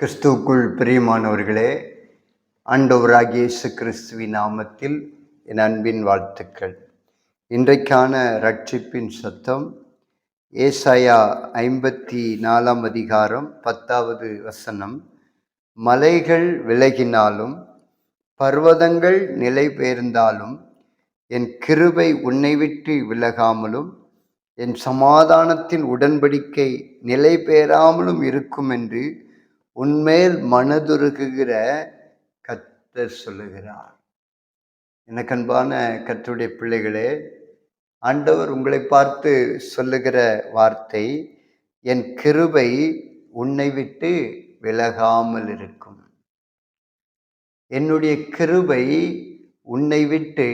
கிறிஸ்துவுக்குள் பிரியமானவர்களே, ஆண்டவராகிய இயேசு கிறிஸ்துவின் நாமத்தில் என் அன்பின் வாழ்த்துக்கள். இன்றைக்கான ரட்சிப்பின் சத்தம் ஏசாயா 54 அதிகாரம் 10வது வசனம். மலைகள் விலகினாலும் பர்வதங்கள் நிலை பெயர்ந்தாலும் என் கிருபை உன்னை விட்டு விலகாமலும் என் சமாதானத்தின் உடன்படிக்கை நிலை பெயராமலும் இருக்கும் என்று உன்மேல் மனதுருகுகிற கர்த்தர் சொல்லுகிறார். எனக்கு அன்பான கர்த்தருடைய பிள்ளைகளே, ஆண்டவர் உங்களை பார்த்து சொல்லுகிற வார்த்தை, என் கிருபை உன்னை விட்டு விலகாமல் இருக்கும். என்னுடைய கிருபை உன்னை விட்டு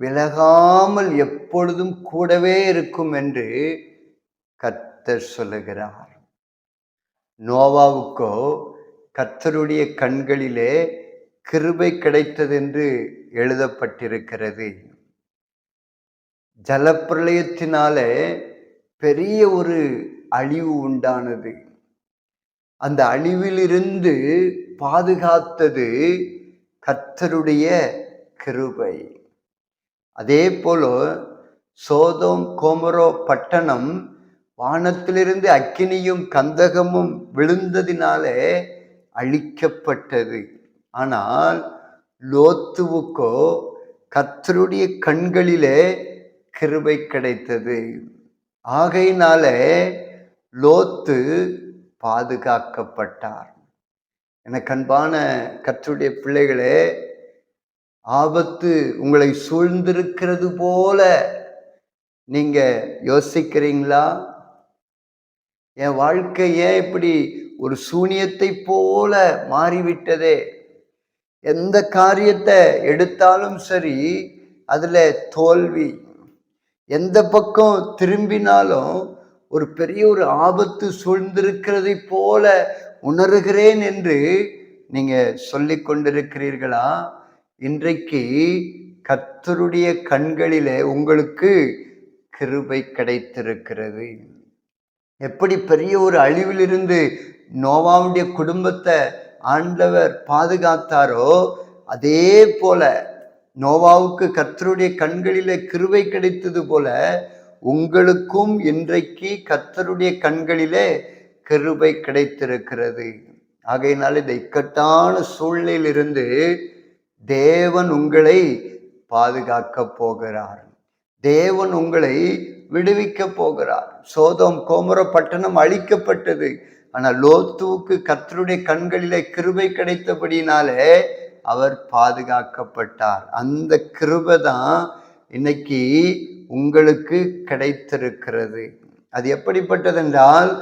விலகாமல் எப்பொழுதும் கூடவே இருக்கும் என்று கர்த்தர் சொல்லுகிறார். நோவாவுக்கோ கர்த்தருடைய கண்களிலே கிருபை கிடைத்ததென்று எழுதப்பட்டிருக்கிறது. ஜலப்பிரளயத்தினாலே பெரிய ஒரு அழிவு உண்டானது. அந்த அழிவிலிருந்து பாதுகாத்தது கர்த்தருடைய கிருபை. அதே போல சோதோம் கோமோரா பட்டணம் வானத்திலிருந்து அக்கினியும் கந்தகமும் விழுந்ததினாலே அழிக்கப்பட்டது. ஆனால் லோத்துவுக்கோ கர்த்தருடைய கண்களிலே கிருபை கிடைத்தது. ஆகையினாலே லோத்து பாதுகாக்கப்பட்டார். எனக்கு அன்பான கர்த்தருடைய பிள்ளைகளே, ஆபத்து உங்களை சூழ்ந்திருக்கிறது போல நீங்க யோசிக்கிறீங்களா? என் வாழ்க்கை ஏன் இப்படி ஒரு சூனியத்தை போல மாறிவிட்டதே? எந்த காரியத்தை எடுத்தாலும் சரி அதுல தோல்வி. எந்த பக்கம் திரும்பினாலும் ஒரு பெரிய ஒரு ஆபத்து சூழ்ந்திருக்கிறதை போல உணர்கிறேன் என்று நீங்க சொல்லிக் கொண்டிருக்கிறீர்களா? இன்றைக்கு கர்த்தருடைய கண்களிலே உங்களுக்கு கிருபை கிடைத்திருக்கிறது. எப்படி பெரிய ஒரு அழிவிலிருந்து நோவாவுடைய குடும்பத்தை ஆண்டவர் பாதுகாத்தாரோ, அதே போல நோவாவுக்கு கர்த்தருடைய கண்களிலே கிருபை கிடைத்தது போல உங்களுக்கும் இன்றைக்கு கர்த்தருடைய கண்களிலே கிருபை கிடைத்திருக்கிறது. ஆகையினால இந்த இக்கட்டான சூழ்நிலையிலிருந்து தேவன் உங்களை பாதுகாக்க போகிறார். தேவன் உங்களை விடுவிக்க போகிறார். சோதோம் கோமோரா பட்டணம் அழிக்கப்பட்டது. ஆனால் லோத்துவுக்கு கர்த்தருடைய கண்களிலே கிருபை கிடைத்தபடினாலே அவர் பாதுகாக்கப்பட்டார். அந்த கிருபை தான் இன்னைக்கு உங்களுக்கு கிடைத்திருக்கிறது. அது எப்படிப்பட்டது என்றால்,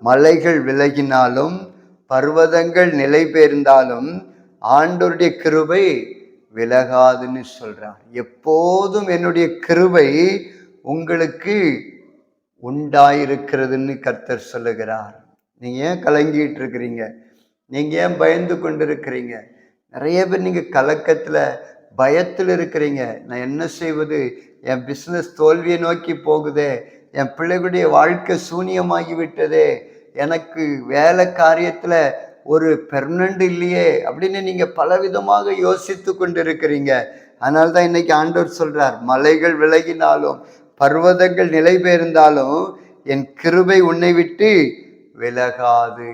மலைகள் விலகினாலும் பர்வதங்கள் நிலை பெயர்ந்தாலும் ஆண்டவருடைய கிருபை விலகாதுன்னு சொல்றார். எப்போதும் என்னுடைய கிருபை உங்களுக்கு உண்டாயிருக்கிறதுன்னு கர்த்தர் சொல்லுகிறார். நீங்க ஏன் கலங்கிட்டு இருக்கிறீங்க? நீங்க ஏன் பயந்து கொண்டிருக்கிறீங்க? நிறைய பேர் நீங்க கலக்கத்துல பயத்தில் இருக்கிறீங்க. நான் என்ன செய்வது? என் பிசினஸ் தோல்வியை நோக்கி போகுதே, என் பிள்ளைகளுடைய வாழ்க்கை சூனியமாகி விட்டதே, எனக்கு வேலை காரியத்துல ஒரு பெர்மனண்ட் இல்லையே அப்படின்னு நீங்க பலவிதமாக யோசித்து கொண்டிருக்கிறீங்க. அதனால்தான் இன்னைக்கு ஆண்டவர் சொல்றார், மலைகள் விலகினாலும் பர்வதங்கள் நிலை பெயர்ந்தாலும் என் கிருபை உன்னை விட்டு விலகாது.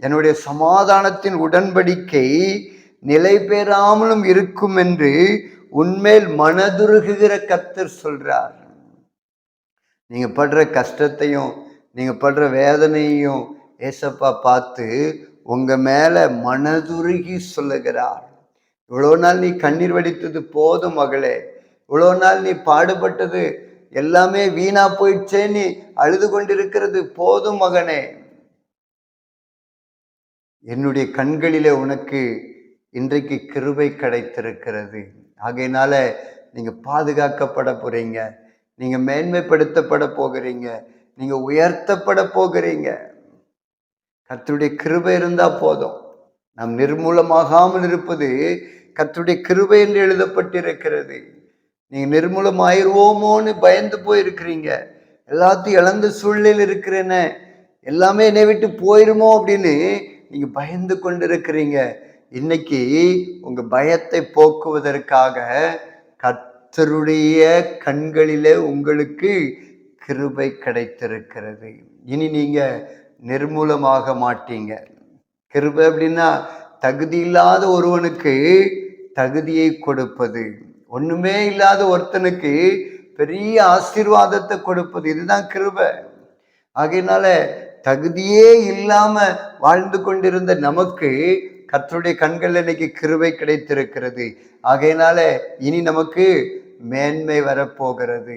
என்னுடைய சமாதானத்தின் உடன்படிக்கை நிலை பெறாமலும் இருக்கும் என்று உன்மேல் மனதுருகுகிற கர்த்தர் சொல்றார். நீங்க படுற கஷ்டத்தையும் நீங்க படுற வேதனையையும் ஏசப்பா பார்த்து உங்க மேல மனதுருகி சொல்லுகிறார். இவ்வளோ நாள் நீ கண்ணீர் வடித்தது போதும் மகளே, இவ்வளோ நாள் நீ பாடுபட்டது எல்லாமே வீணா போயிடுச்சே, நீ அழுது கொண்டிருக்கிறது போதும் மகனே. என்னுடைய கண்களிலே உனக்கு இன்றைக்கு கிருபை கிடைத்திருக்கிறது. ஆகையினால நீங்க பாதுகாக்கப்பட போறீங்க, நீங்க மேன்மைப்படுத்தப்பட போகிறீங்க, நீங்க உயர்த்தப்பட போகிறீங்க. கர்த்தருடைய கிருபை இருந்தா போதும். நாம் நிர்மூலமாகாமல் இருப்பது கர்த்தருடைய கிருபை என்று எழுதப்பட்டிருக்கிறது. நீங்க நிர்மூலமாயிருவோமோன்னு பயந்து போயிருக்கிறீங்க. எல்லாத்தையும் இழந்த சூழ்நிலையில் இருக்கிறேன்னு, எல்லாமே என்னை விட்டு போயிருமோ அப்படின்னு நீங்க பயந்து கொண்டிருக்கிறீங்க. இன்னைக்கு உங்க பயத்தை போக்குவதற்காக கர்த்தருடைய கண்களிலே உங்களுக்கு கிருபை கிடைத்திருக்கிறது. இனி நீங்க நிர்மூலமாக மாட்டீங்க. கிருபை அப்படின்னா தகுதி இல்லாத ஒருவனுக்கு தகுதியை கொடுப்பது, ஒண்ணுமே இல்லாத ஒருத்தனுக்கு பெரிய ஆசீர்வாதத்தை கொடுப்பது, இதுதான் கிருபை. ஆகையினால தகுதியே இல்லாம வாழ்ந்து கொண்டிருந்த நமக்கு கர்த்தருடைய கண்கள் இன்னைக்கு கிருபை கிடைத்திருக்கிறது. ஆகையினால இனி நமக்கு மேன்மை வரப்போகிறது.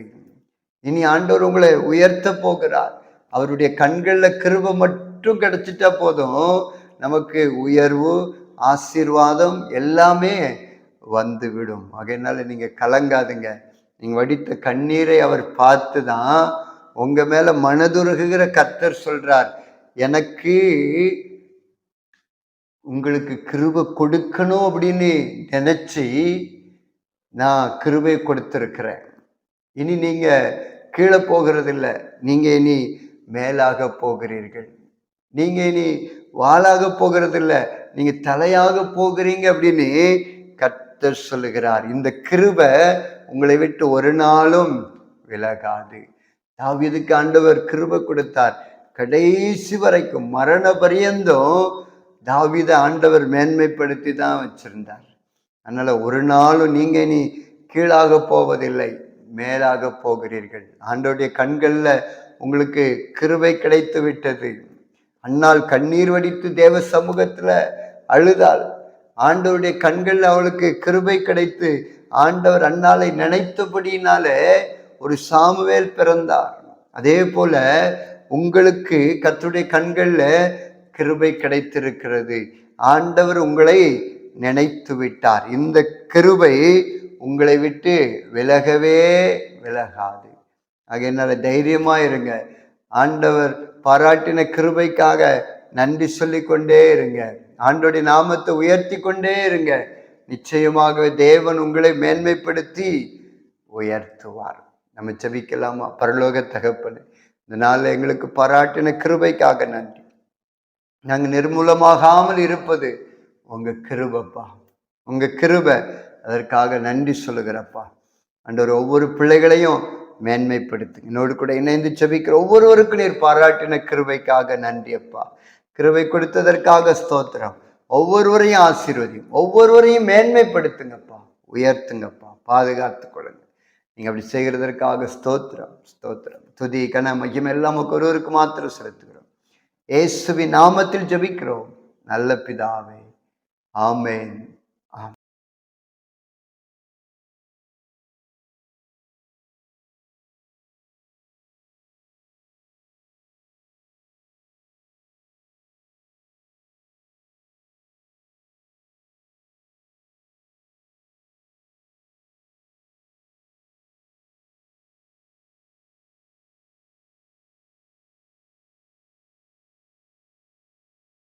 இனி ஆண்டவர் உங்களை உயர்த்த போகிறார். அவருடைய கண்கள்ல கிருபை மட்டும் கிடைச்சிட்டா போதும், நமக்கு உயர்வு ஆசீர்வாதம் எல்லாமே வந்துவிடும். ஆகையினால நீங்க கலங்காதுங்க. நீங்க வடித்த கண்ணீரை அவர் பார்த்து தான் உங்க மேல மனதுருகுகிற கர்த்தர் சொல்றார், எனக்கு உங்களுக்கு கிருபை கொடுக்கணும் அப்படின்னு நினைச்சு நான் கிருபை கொடுத்திருக்கிறேன். இனி நீங்க கீழே போகிறது இல்லை, நீங்க இனி மேலாக போகிறீர்கள். நீங்க இனி வாளாக போகிறது இல்லை, நீங்க தலையாக போகிறீங்க அப்படின்னு கர்த்தர் சொல்லுகிறார். இந்த கிருபை உங்களை விட்டு ஒரு நாளும் விலகாது. தாவீதுக்கு ஆண்டவர் கிருபை கொடுத்தார். கடைசி வரைக்கும் மரண பரியந்தம் தாவீதை ஆண்டவர் மேன்மைப்படுத்தி தான் வச்சிருந்தார். அதனால ஒரு நாளும் நீங்க இனி கீழாக போவதில்லை, மேலாக போகிறீர்கள். ஆண்டவருடைய கண்கள்ல உங்களுக்கு கிருபை கிடைத்து விட்டது. அன்னாள் கண்ணீர் வடித்து தேவ சமூகத்துல அழுதாள். ஆண்டவருடைய கண்கள்ல அவளுக்கு கிருபை கிடைத்து ஆண்டவர் அன்னாளை நினைத்தபடினாலே ஒரு சாமுவேல் பிறந்தார். அதே போல உங்களுக்கு கர்த்தருடைய கண்கள்ல கிருபை கிடைத்திருக்கிறது. ஆண்டவர் உங்களை நினைத்து விட்டார். இந்த கிருபை உங்களை விட்டு விலகவே விலகாது. ஆகையினால தைரியமா இருங்க. ஆண்டவர் பாராட்டின கிருபைக்காக நன்றி சொல்லிக் கொண்டே இருங்க. ஆண்டவருடைய நாமத்தை உயர்த்தி கொண்டே இருங்க. நிச்சயமாகவே தேவன் உங்களை மேன்மைப்படுத்தி உயர்த்துவார். நம்ம ஜெபிக்கலாமா? பரலோக தகப்பனே, இந்த நாளில் எங்களுக்கு பாராட்டின கிருபைக்காக நன்றி. நாங்கள் நிர்மூலமாகாமல் இருப்பது உங்க கிருபைப்பா, உங்க கிருபை. அதற்காக நன்றி சொல்லுகிறப்பா. ஆண்டவர் ஒவ்வொரு பிள்ளைகளையும் மேன்மைப்படுத்து. என்னோடு கூட இணைந்து ஜெபிக்கிற ஒவ்வொருவருக்கும் நீர் பாராட்டின கிருபைக்காக நன்றி அப்பா. கிருபை கொடுத்ததற்காக ஸ்தோத்திரம். ஒவ்வொருவரையும் ஆசீர்வதியும், ஒவ்வொருவரையும் மேன்மைப்படுத்துங்கப்பா, உயர்த்துங்கப்பா, பாதுகாத்து கொள்ளுங்க. நீங்க அப்படி செய்கிறதற்காக ஸ்தோத்திரம், ஸ்தோத்திரம். துதி கன மகிமை எல்லாம் ஒருவருக்கு மாத்திரம் செலுத்துகிறோம். இயேசுவின் நாமத்தில் ஜெபிக்கிறோம் நல்ல பிதாவே, ஆமென்.